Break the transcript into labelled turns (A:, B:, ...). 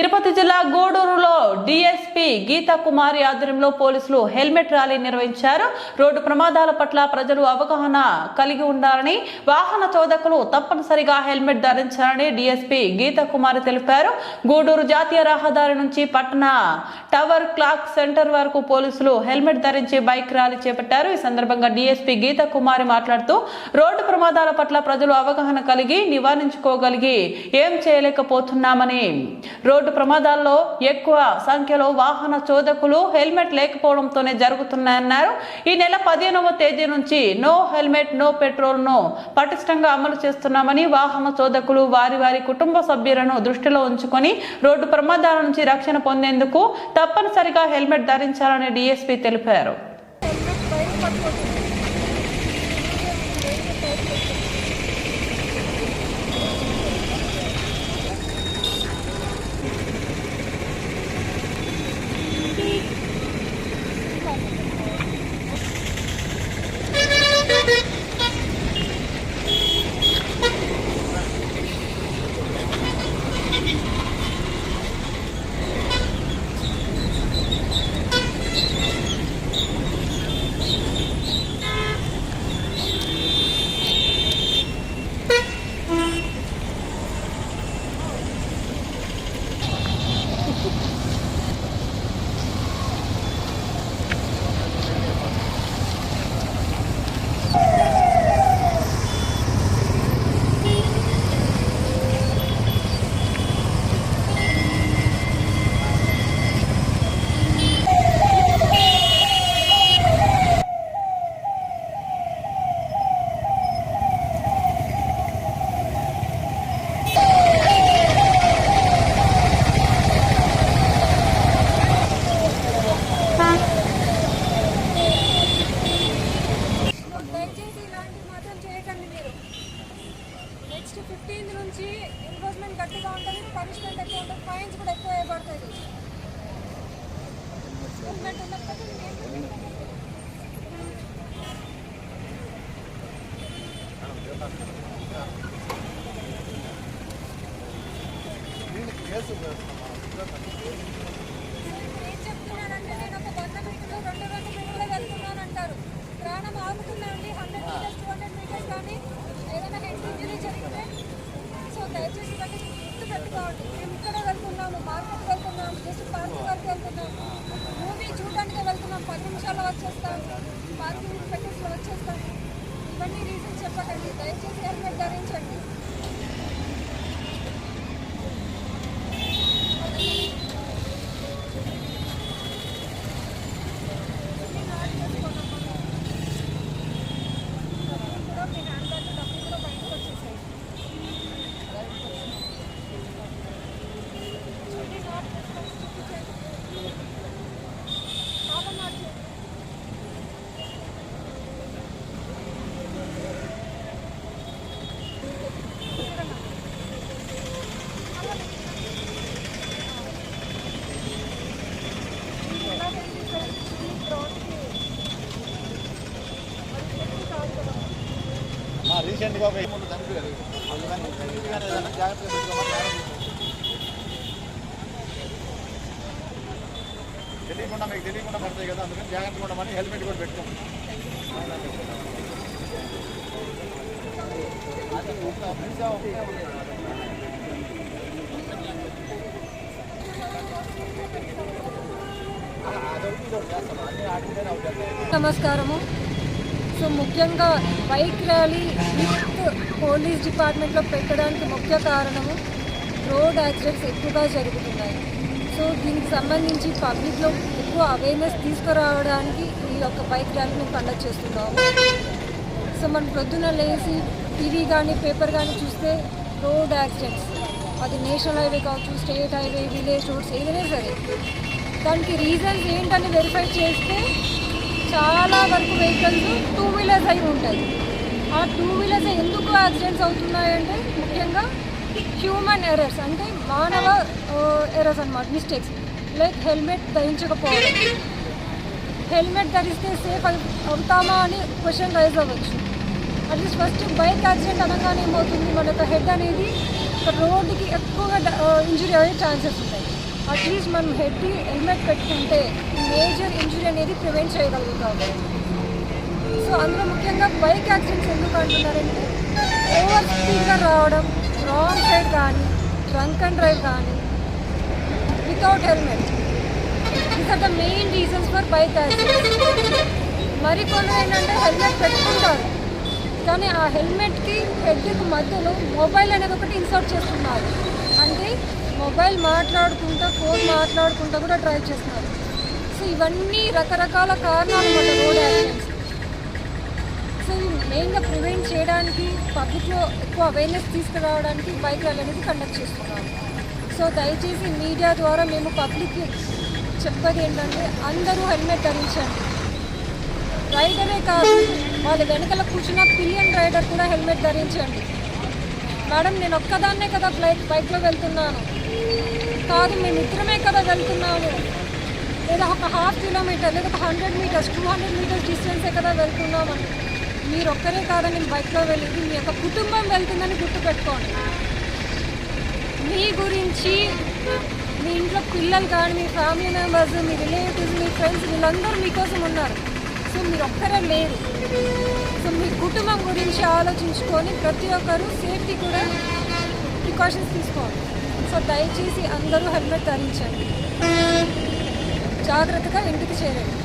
A: తిరుపతి జిల్లా గూడూరులో డీఎస్పీ గీతా కుమారి ఆధ్వర్యంలో పోలీసులు హెల్మెట్ ర్యాలీ నిర్వహించారు. రోడ్డు ప్రమాదాల పట్ల ప్రజలు అవగాహన కలిగి ఉండాలని, వాహన చోదకులు తప్పనిసరిగా హెల్మెట్ ధరించాలని డీఎస్పీ గీతా కుమారి తెలిపారు. గూడూరు జాతీయ రహదారి నుంచి పట్టణ టవర్ క్లాక్ సెంటర్ వరకు పోలీసులు హెల్మెట్ ధరించి బైక్ ర్యాలీ చేపట్టారు. ఈ సందర్భంగా డీఎస్పీ గీతా కుమారి మాట్లాడుతూ రోడ్డు ప్రమాదాల పట్ల ప్రజలు అవగాహన కలిగి నివారించుకోగలిగి ఏం చేయలేకపోతున్నామని, రోడ్డు ప్రమాదాల్లో ఎక్కువ సంఖ్యలో వాహన చోదకులు హెల్మెట్ లేకపోవడంతోనే జరుగుతున్నాయన్నారు. ఈ నెల 15వ తేదీ నుంచి నో హెల్మెట్ నో పెట్రోల్ ను పటిష్టంగా అమలు చేస్తున్నామని, వాహన చోదకులు వారి వారి కుటుంబ సభ్యులను దృష్టిలో ఉంచుకొని రోడ్డు ప్రమాదాల నుంచి రక్షణ పొందేందుకు తప్పనిసరిగా హెల్మెట్ ధరించాలని డీఎస్పీ తెలిపారు.
B: నెక్స్ట్ 15 నుంచి ఎన్ఫోర్స్మెంట్ గట్టిగా ఉంటుంది, పనిష్మెంట్ ఎక్కువ ఉంటుంది, ఫైన్స్ కూడా ఎక్కువ వేయబడుతుంది. హెల్మెట్ ఉన్నప్పుడు ఏం చెప్తున్నానంటే, నేను ఒక 100 మీటర్లు 200 మీటర్లు వెళ్తున్నాను అంటారు. ప్రాణం ఆగుతుందండి 100 మీటర్స్ 200 మీటర్స్ కానీ ఏదైనా హెడ్ ఇంజరీ జరిగితే. సో దయచేసి ఇవన్నీ గుర్తు పెట్టుకోండి. మేము ఇక్కడ వెళ్తున్నాము, మార్కెట్ వెళ్తున్నాము, జస్ట్ పార్కింగ్ వరకు వెళ్తున్నాము, మూవీ చూడడానికి వెళ్తున్నాం, 10 నిమిషాల్లో వచ్చేస్తాం, పార్కింగ్ పెట్టేసి వచ్చేస్తాం. ఇవన్నీ రీజన్స్ చెప్పకండి. దయచేసి హెల్మెట్ ధరించండి.
C: రీసెంట్గా ఒక ముందు చనిపోయారు. అందుకని ఏదైనా జాగ్రత్తగా పెట్టుకోమని తెలియకుండా మీకు తెలియకుండా పడతాయి కదా, అందుకని జాగ్రత్తగా ఉండమని హెల్మెట్ కూడా పెట్టుకోండి.
B: నమస్కారము. సో ముఖ్యంగా బైక్ ర్యాలీ విత్ పోలీస్ డిపార్ట్మెంట్లో పెట్టడానికి ముఖ్య కారణము రోడ్ యాక్సిడెంట్స్ ఎక్కువగా జరుగుతున్నాయి. సో దీనికి సంబంధించి పబ్లిక్లో ఎక్కువ అవేర్నెస్ తీసుకురావడానికి ఈ యొక్క బైక్ ర్యాలీని కండక్ట్ చేస్తున్నాము. సో మనం ప్రొద్దున లేచి టీవీ కానీ పేపర్ కానీ చూస్తే రోడ్ యాక్సిడెంట్స్, అది నేషనల్ హైవే కావచ్చు, స్టేట్ హైవే, విలేజ్ రోడ్స్ ఏదైనా సరే, దానికి రీజన్స్ ఏంటని వెరిఫై చేస్తే చాలా వరకు వెహికల్స్ 2 వీలర్స్ అయి ఉంటాయి. ఆ 2 వీలర్స్ ఎందుకు యాక్సిడెంట్స్ అవుతున్నాయంటే ముఖ్యంగా హ్యూమన్ ఎర్రర్స్, అంటే మానవ ఎర్రర్స్ అన్నమాట, మిస్టేక్స్. లైక్ హెల్మెట్ ధరించకపోవడం, హెల్మెట్ ధరిస్తే సేఫ్ అవుతామా అని క్వశ్చన్ రైజ్ అవ్వచ్చు. అట్లీస్ట్ ఫస్ట్ బైక్ యాక్సిడెంట్ అనగానే ఏమవుతుంది, మన యొక్క హెడ్ అనేది రోడ్డుకి ఎక్కువగా ఇంజురీ అయ్యే ఛాన్సెస్ ఉంటాయి. అట్లీస్ట్ మనం హెల్మెట్ పెట్టుకుంటే మేజర్ ఇంజరీ అనేది ప్రివెంట్ చేయగలుగుతాము. సో అందులో ముఖ్యంగా బైక్ యాక్సిడెంట్స్ ఎందుకు అంటున్నారంటే ఓవర్ స్పీడ్గా రావడం, రాంగ్ సైడ్ కానీ, డ్రంక్ అండ్ డ్రైవ్ కానీ, without helmet, these are the main reasons for bike accidents. మరికొన్ని ఏంటంటే హెల్మెట్ పెట్టుకుంటారు కానీ ఆ హెల్మెట్కి హెడ్కి మధ్యలో మొబైల్ అనేది ఒకటి ఇన్సర్ట్ చేస్తున్నారు. అంటే మొబైల్ మాట్లాడుకుంటా, ఫోన్ మాట్లాడుకుంటా కూడా డ్రైవ్ చేస్తున్నారు. సో ఇవన్నీ రకరకాల కారణాలు మన రోడ్ యాక్సిడెంట్స్. సో మెయిన్గా ప్రివెంట్ చేయడానికి పబ్లిక్లో ఎక్కువ అవేర్నెస్ తీసుకురావడానికి బైక్ ర్యాలీ అనేది కండక్ట్ చేస్తున్నాము. సో దయచేసి మీడియా ద్వారా మేము పబ్లిక్కి చెప్పేది ఏంటంటే అందరూ హెల్మెట్ ధరించండి. రైడరే కాదు, వాళ్ళ వెనకాల కూర్చున్న పిలియన్ రైడర్ కూడా హెల్మెట్ ధరించండి. మేడం నేను ఒక్కదాన్నే కదా బైక్లో వెళ్తున్నాను, కాదు మేమిద్దరమే కదా వెళ్తున్నాము, లేదా ఒక ½ కిలోమీటర్ లేదా 100 మీటర్స్ 200 మీటర్స్ డిస్టెన్సే కదా వెళ్తున్నామని మీరు ఒక్కరే కాదని బైక్లో వెళ్ళేది, మీ యొక్క కుటుంబం వెళ్తుందని గుర్తుపెట్టుకోండి. మీ గురించి మీ ఇంట్లో పిల్లలు కానీ, మీ ఫ్యామిలీ మెంబర్స్, మీ రిలేటివ్స్, మీ ఫ్రెండ్స్ వీళ్ళందరూ మీకోసం ఉన్నారు. సో మీరు ఒక్కరే లేరు. సో మీ కుటుంబం గురించి ఆలోచించుకొని ప్రతి ఒక్కరూ సేఫ్టీ కూడా ప్రికాషన్స్ తీసుకోవాలి. సో దయచేసి అందరూ హెల్మెట్ ధరించండి, జాగ్రత్తగా ఇంటికి చేరండి.